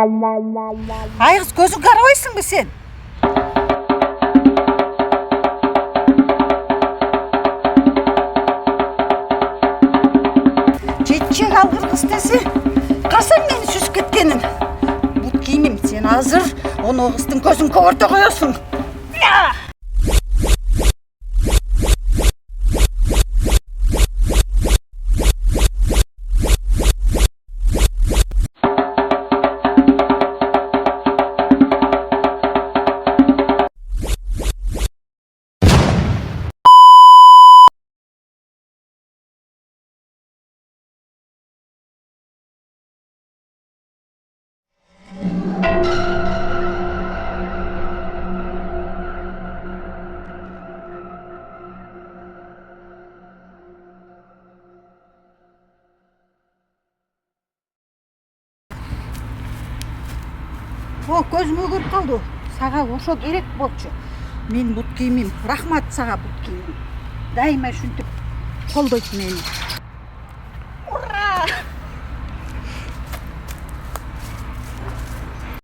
Айгыз көзүң карабайсыңбы сен? Жетчек алгыр кыз десе, касаң мени сүзүп кеткенин. Бут кийимим, сен азыр оны кыздын көзүн көгөртө коесуң. О, көзүмө көрүп калды. Сага ошо керек болчу. Мен бут кийимим. Рахмат сага бут кийимим. Дайыма ушинтип колдойт мени.